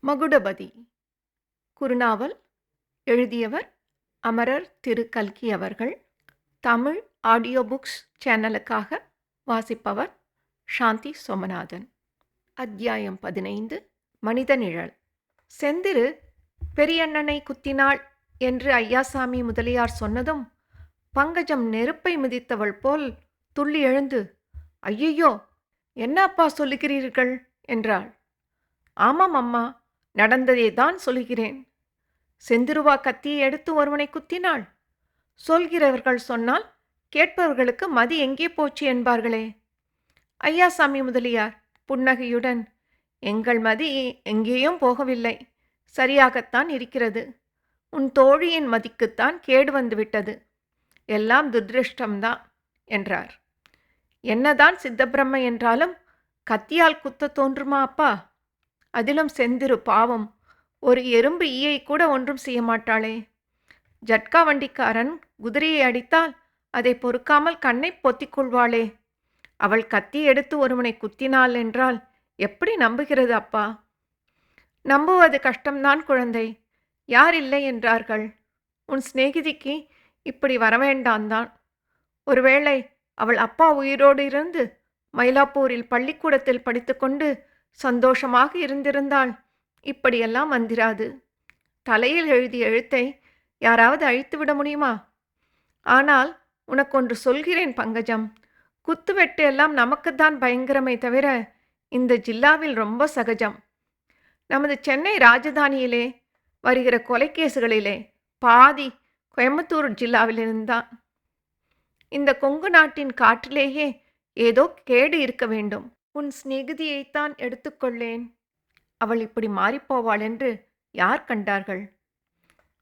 மகுடபதி குறுநாவல் எழுதியவர் அமரர் திரு கல்கி அவர்கள். தமிழ் ஆடியோ புக்ஸ் சேனலுக்காக வாசிப்பவர் சாந்தி சோமநாதன். அத்தியாயம் 15. மனித நிழல். செந்திரு பெரியண்ணனை குத்தினாள் என்று ஐயாசாமி முதலியார் சொன்னதும் பங்கஜம் நெருப்பை மிதித்தவள் போல் துள்ளி எழுந்து, ஐயையோ, என்ன அப்பா சொல்லுகிறீர்கள் என்றாள். ஆமாம் அம்மா, நடந்ததே தான் சொல்கிறேன். செந்திருவா கத்தியை எடுத்து ஒருவனை குத்தினாள். சொல்கிறவர்கள் சொன்னால் கேட்பவர்களுக்கு மதி எங்கே போச்சு என்பார்களே. ஐயாசாமி முதலியார் புன்னகையுடன், எங்கள் மதி எங்கேயும் போகவில்லை, சரியாகத்தான் இருக்கிறது. உன் தோழியின் மதிக்குத்தான் கேடு வந்துவிட்டது. எல்லாம் துர்திருஷ்டம்தான் என்றார். என்னதான் சித்தப்பிரம்ம என்றாலும் கத்தியால் குத்த தோன்றுமா அப்பா? அதிலும் செந்திரு பாவம், ஒரு எறும்பு ஈயை கூட ஒன்றும் செய்ய மாட்டாளே. ஜட்கா வண்டிக்காரன் குதிரையை அடித்தால் அதை பொறுக்காமல் கண்ணை பொத்திக் கொள்வாளே. அவள் கத்தி எடுத்து ஒருவனை குத்தினாள் என்றால் எப்படி நம்புகிறது அப்பா? நம்புவது கஷ்டம்தான் குழந்தை. யார் இல்லை என்றார்கள்? உன் சிநேகிதிக்கு இப்படி வரவேண்டான்தான். ஒருவேளை அவள் அப்பா உயிரோடு இருந்து மயிலாப்பூரில் பள்ளிக்கூடத்தில் படித்துக்கொண்டு சந்தோஷமாக இருந்திருந்தால் இப்படியெல்லாம் வந்திராது. தலையில் எழுதிய எழுத்தை யாராவது அழித்துவிட முடியுமா? ஆனால் உனக்கொன்று சொல்கிறேன் பங்கஜம், குத்துவெட்டு எல்லாம் நமக்குத்தான் பயங்கரமே தவிர இந்த ஜில்லாவில் ரொம்ப சகஜம். நமது சென்னை ராஜதானியிலே வருகிற கொலைக்கேசுகளிலே பாதி கோயம்புத்தூர் ஜில்லாவிலிருந்தான். இந்த கொங்கு நாட்டின் காற்றிலேயே ஏதோ கேடு இருக்க வேண்டும். உன் சிநேகிதியைத்தான் எடுத்துக்கொள்ளேன். அவள் இப்படி மாறிப்போவாள் என்று யார் கண்டார்கள்?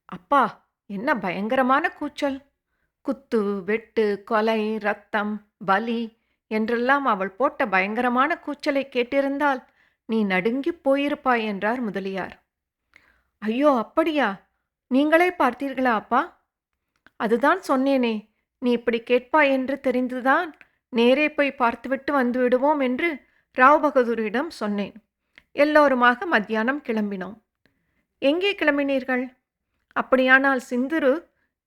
அப்பா, என்ன பயங்கரமான கூச்சல்! குத்து, வெட்டு, கொலை, ரத்தம், பலி என்றெல்லாம் அவள் போட்ட பயங்கரமான கூச்சலை கேட்டிருந்தால் நீ நடுங்கி போயிருப்பாய் என்றார் முதலியார். ஐயோ, அப்படியா? நீங்களே பார்த்தீர்களா அப்பா? அதுதான் சொன்னேனே, நீ இப்படி கேட்பாய் என்று தெரிந்துதான் நேரே போய் பார்த்துவிட்டு வந்து விடுவோம் என்று ராவ் பகதூரிடம் சொன்னேன். எல்லோருமாக மத்தியானம் கிளம்பினோம். எங்கே கிளம்பினீர்கள்? அப்படியானால் சிந்துரு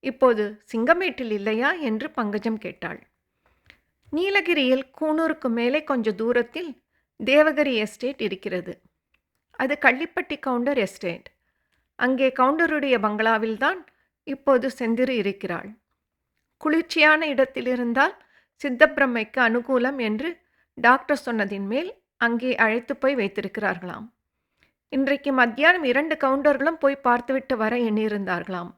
இப்போது சிங்கமேட்டில் இல்லையா என்று பங்கஜம் கேட்டாள். நீலகிரியில் கூனூருக்கு மேலே கொஞ்ச தூரத்தில் தேவகிரி எஸ்டேட் இருக்கிறது. அது கள்ளிப்பட்டி கவுண்டர் எஸ்டேட். அங்கே கவுண்டருடைய பங்களாவில்தான் இப்போது செந்திரு இருக்கிறாள். குளிர்ச்சியான இடத்தில் இருந்தால் சித்தப்பிரமைக்கு அனுகூலம் என்று டாக்டர் சொன்னதின் மேல் அங்கே அழைத்து போய் வைத்திருக்கிறார்களாம். இன்றைக்கு மத்தியானம் 2 கவுண்டர்களும் போய் பார்த்துவிட்டு வர எண்ணியிருந்தார்களாம்.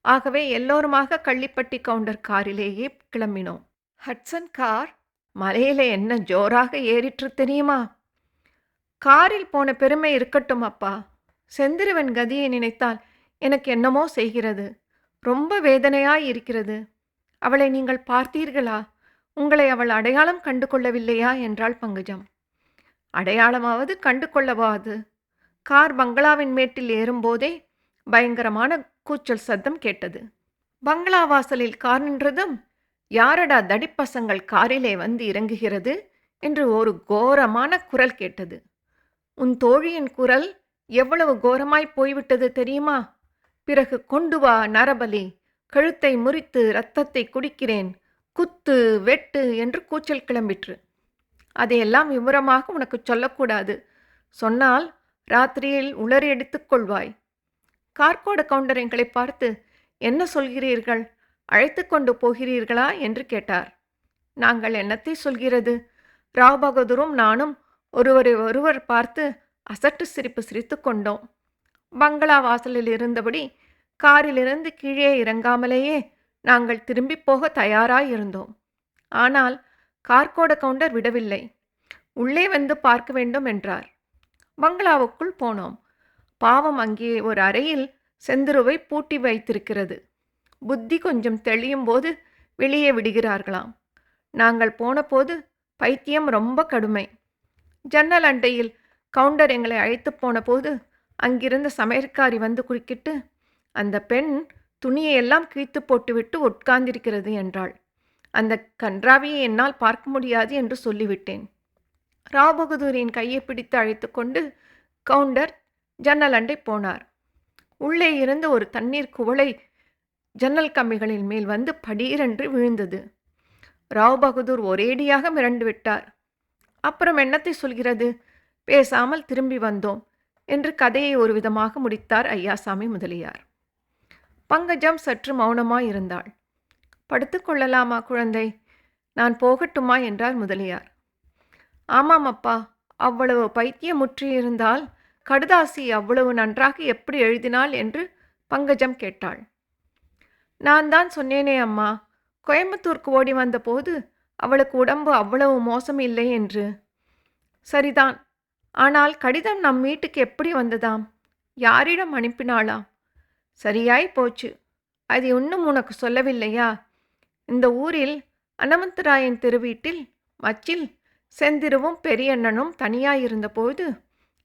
ஆகவே எல்லோருமாக கள்ளிப்பட்டி கவுண்டர் காரிலேயே கிளம்பினோம். ஹட்சன் கார் மலையிலே என்ன ஜோராக ஏறிற்று தெரியுமா? காரில் போன பெருமை இருக்கட்டும் அப்பா, செந்திருவன் கதியை நினைத்தால் எனக்கு என்னமோ செய்கிறது. ரொம்ப வேதனையாய் இருக்கிறது. அவளை நீங்கள் பார்த்தீர்களா? உங்களை அவள் அடையாளம் கண்டு கொள்ளவில்லையா என்றாள் பங்கஜம். அடையாளமாவது கண்டு கொள்ளவாது. கார் பங்களாவின் மேட்டில் ஏறும்போதே பயங்கரமான கூச்சல் சத்தம் கேட்டது. பங்களா வாசலில் கார் நின்றதும், யாரடா தடிப்பசங்கள் காரிலே வந்து இறங்குகிறது என்று ஒரு கோரமான குரல் கேட்டது. உன் தோழியின் குரல் எவ்வளவு கோரமாய் போய்விட்டது தெரியுமா? பிறகு கொண்டு வா நரபலி, கழுத்தை முறித்து இரத்தத்தை குடிக்கிறேன், குத்து வெட்டு என்று கூச்சல் கிளம்பிற்று. அதையெல்லாம் விவரமாக உனக்கு சொல்லக்கூடாது. சொன்னால் ராத்திரியில் உளறி எடுத்துக் கொள்வாய். கார்கோட கவுண்டர் எங்களை பார்த்து, என்ன சொல்கிறீர்கள், அழைத்து கொண்டு போகிறீர்களா என்று கேட்டார். நாங்கள் என்னத்தை சொல்கிறது? ராவ் பகதூரும் நானும் ஒருவரை ஒருவர் பார்த்து அசட்டு சிரிப்பு சிரித்து கொண்டோம். பங்களா வாசலில் இருந்தபடி காரிலிருந்து கீழே இறங்காமலேயே நாங்கள் திரும்பி போக தயாராயிருந்தோம். ஆனால் கார்கோட கவுண்டர் விடவில்லை. உள்ளே வந்து பார்க்க வேண்டும் என்றார். பங்களாவுக்குள் போனோம். பாவம், அங்கே ஒரு அறையில் செந்திருவை பூட்டி வைத்திருக்கிறது. புத்தி கொஞ்சம் தெளியும் போது வெளியே விடுகிறார்களாம். நாங்கள் போனபோது பைத்தியம் ரொம்ப கடுமை. ஜன்னல் அண்டையில் கவுண்டர் எங்களை அழைத்து போன போது அங்கிருந்த சமையற்காரி வந்து குறுக்கிட்டு, அந்த பெண் துணியை எல்லாம் கிழித்து போட்டுவிட்டு உட்கார்ந்திருக்கிறது என்றாள். அந்த கன்றாவியை என்னால் பார்க்க முடியாது என்று சொல்லிவிட்டேன். ராவ் பகதூரின் கையை பிடித்து அழைத்து கொண்டு கவுண்டர் ஜன்னல் அண்டை போனார். உள்ளே இருந்து ஒரு தண்ணீர் குவளை ஜன்னல் கம்பிகளின் மேல் வந்து படீரென்று விழுந்தது. ராவ் பகதூர் ஒரேடியாக மிரண்டு விட்டார். அப்புறம் என்னத்தை சொல்கிறது, பேசாமல் திரும்பி வந்தோம் என்று கதையை ஒரு விதமாக முடித்தார் ஐயாசாமி முதலியார். பங்கஜம் சற்று மௌனமாயிருந்தாள். படுத்துக்கொள்ளலாமா குழந்தை, நான் போகட்டுமா என்றார் முதலியார். ஆமாம் அப்பா, அவ்வளவு பைத்தியமுற்றியிருந்தால் கடுதாசி அவ்வளவு நன்றாக எப்படி எழுதினாள் என்று பங்கஜம் கேட்டாள். நான் தான் சொன்னேனே அம்மா, கோயம்புத்தூருக்கு ஓடி வந்தபோது அவளுக்கு உடம்பு அவ்வளவு மோசம் இல்லை என்று. சரிதான், ஆனால் கடிதம் நம் வீட்டுக்கு எப்படி வந்ததாம், யாரிடம் அனுப்பினாளாம்? சரியாய் போச்சு. அது இன்னும் உனக்கு சொல்லவில்லையா? இந்த ஊரில் அனமந்தராயன் தெருவீட்டில் மச்சில் செந்திருவும் பெரியண்ணனும் தனியாயிருந்தபோது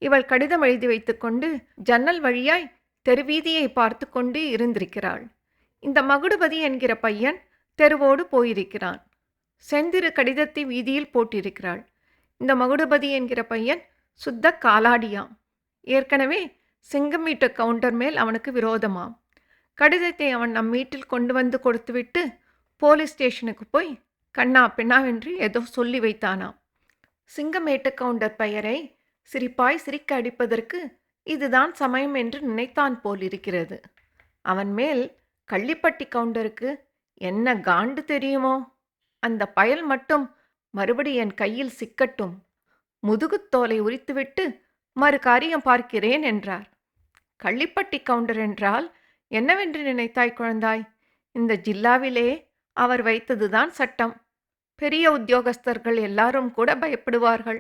இவள் கடிதம் எழுதி வைத்துக்கொண்டு ஜன்னல் வழியாய் தெருவீதியை பார்த்து கொண்டு இருந்திருக்கிறாள். இந்த மகுடுபதி என்கிற பையன் தெருவோடு போயிருக்கிறான். செந்திரு கடிதத்தை வீதியில் போட்டிருக்கிறாள். இந்த மகுடுபதி என்கிற பையன் சுத்த காலாடியாம். ஏற்கனவே சிங்கம் வீட்டு கவுண்டர் மேல் அவனுக்கு விரோதமாம். கடிதத்தை அவன் நம் வீட்டில் கொண்டு வந்து கொடுத்துவிட்டு போலீஸ் ஸ்டேஷனுக்கு போய் கண்ணா பின்னாவென்று ஏதோ சொல்லி வைத்தானாம். சிங்கமேட்டு கவுண்டர் பெயரை சிரிப்பாய் சிரிக்க அடிப்பதற்கு இதுதான் சமயம் என்று நினைத்தான் போலிருக்கிறது. அவன் மேல் கள்ளிப்பட்டி கவுண்டருக்கு என்ன காண்டு தெரியுமோ? அந்த பயல் மட்டும் மறுபடி என் கையில் சிக்கட்டும், முதுகுத்தோலை உரித்துவிட்டு மறு காரியம் பார்க்கிறேன் என்றார். கள்ளிப்பட்டி கவுண்டர் என்றால் என்னவென்று நினைத்தாய் குழந்தாய்? இந்த ஜில்லாவிலே அவர் வைத்ததுதான் சட்டம். பெரிய உத்தியோகஸ்தர்கள் எல்லாரும் கூட பயப்படுவார்கள்.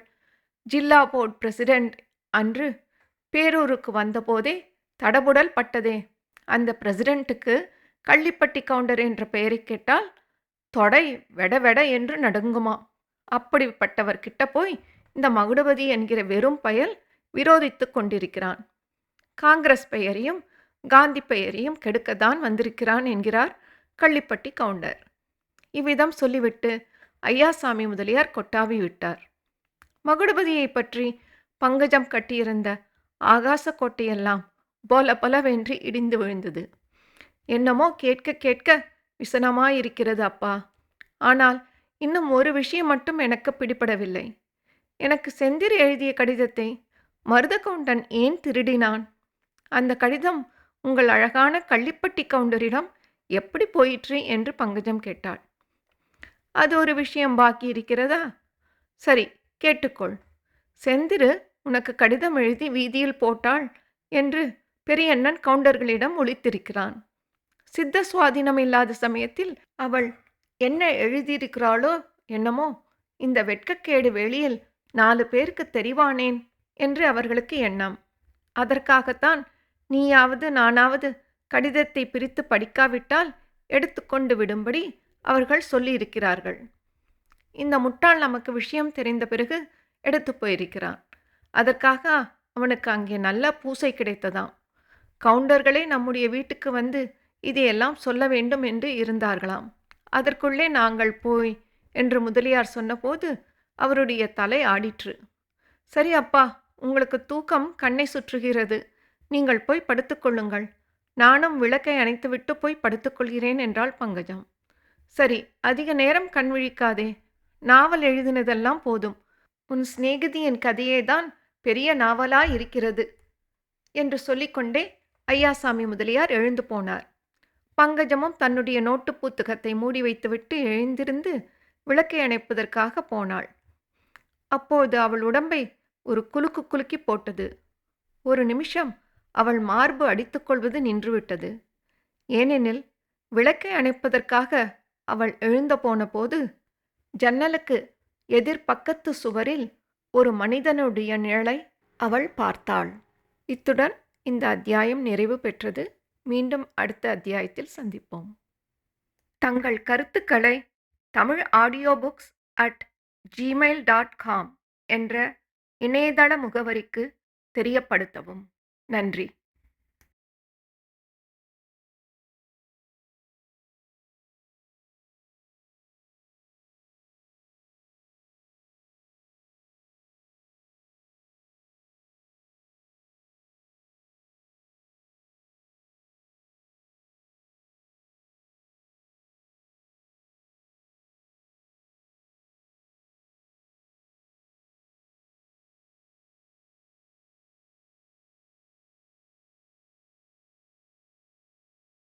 ஜில்லா போர்ட் பிரசிடெண்ட் அன்று பேரூருக்கு வந்தபோதே தடபுடல் பட்டதே. அந்த பிரசிடெண்ட்டுக்கு கள்ளிப்பட்டி கவுண்டர் என்ற பெயரை கேட்டால் தொடை வெட வெட என்று நடுங்குமா. அப்படிப்பட்டவர்கிட்ட போய் இந்த மகுடபதி என்கிற வெறும் பயல் விரோதித்து கொண்டிருக்கிறான். காங்கிரஸ் பெயரையும் காந்தி பெயரையும் கெடுக்கத்தான் வந்திருக்கிறான் என்கிறார் கள்ளிப்பட்டி கவுண்டர். இவ்விதம் சொல்லிவிட்டு ஐயாசாமி முதலியார் கொட்டாவி விட்டார். மகுடபதியை பற்றி பங்கஜம் கட்டியிருந்த ஆகாச கோட்டையெல்லாம் போல பலவென்று இடிந்து விழுந்தது. என்னமோ கேட்க கேட்க விசனமாயிருக்கிறது அப்பா. ஆனால் இன்னும் ஒரு விஷயம் மட்டும் எனக்கு பிடிபடவில்லை. எனக்கு செந்திர் எழுதிய கடிதத்தை மருதகவுண்டன் ஏன் திருடினான்? அந்த கடிதம் உங்கள் அழகான கள்ளிப்பட்டி கவுண்டரிடம் எப்படி போயிற்று என்று பங்கஜம் கேட்டாள். அது ஒரு விஷயம் பாக்கி இருக்கிறதா? சரி, கேட்டுக்கொள். செந்திரு உனக்கு கடிதம் எழுதி வீதியில் போட்டாள் என்று பெரியண்ணன் கவுண்டர்களிடம் ஒளித்திருக்கிறான். சித்த சுவாதீனம் இல்லாத சமயத்தில் அவள் என்ன எழுதியிருக்கிறாளோ என்னமோ, இந்த வெட்கக்கேடு வெளியில் 4 பேருக்கு தெரிவானேன் என்று அவர்களுக்கு எண்ணம். அதற்காகத்தான் நீயாவது நானாவது கடிதத்தை பிரித்து படிக்காவிட்டால் எடுத்துக்கொண்டு விடும்படி அவர்கள் சொல்லியிருக்கிறார்கள். இந்த முட்டாள் நமக்கு விஷயம் தெரிந்த பிறகு எடுத்து போயிருக்கிறான். அதற்காக அவனுக்கு அங்கே நல்ல பூசை கிடைத்ததாம். கவுண்டர்களே நம்முடைய வீட்டுக்கு வந்து இதையெல்லாம் சொல்ல வேண்டும் என்று இருந்தார்களாம். அதற்குள்ளே நாங்கள் போய் என்று முதலியார் சொன்னபோது அவருடைய தலை ஆடிற்று. சரி அப்பா, உங்களுக்கு தூக்கம் கண்ணை சுற்றுகிறது, நீங்கள் போய் படுத்துக்கொள்ளுங்கள். நானும் விளக்கை அணைத்துவிட்டு போய் படுத்துக்கொள்கிறேன் என்றாள் பங்கஜம். சரி, அதிக நேரம் கண் விழிக்காதே. நாவல் எழுதினதெல்லாம் போதும். உன் சிநேகிதியின் கதையே தான் பெரிய நாவலாய் இருக்கிறது என்று சொல்லிக்கொண்டே ஐயாசாமி முதலியார் எழுந்து போனார். பங்கஜமும் தன்னுடைய நோட்டு புத்தகத்தை மூடி வைத்துவிட்டு எழுந்திருந்து விளக்கை அணைப்பதற்காக போனாள். அப்போது அவள் உடம்பை ஒரு குலுக்கு குலுக்கி போட்டது. ஒரு நிமிஷம் அவள் மார்பு அடித்துக்கொள்வது நின்றுவிட்டது. ஏனெனில் விளக்கை அணைப்பதற்காக அவள் எழுந்த போன போது ஜன்னலுக்கு எதிர்பக்கத்து சுவரில் ஒரு மனிதனுடைய நிழலை அவள் பார்த்தாள். இத்துடன் இந்த அத்தியாயம் நிறைவு பெற்றது. மீண்டும் அடுத்த அத்தியாயத்தில் சந்திப்போம். தங்கள் கருத்துக்களை tamilaudiobooks@gmail.com என்ற இணையதள முகவரிக்கு தெரியப்படுத்தவும். நன்றி.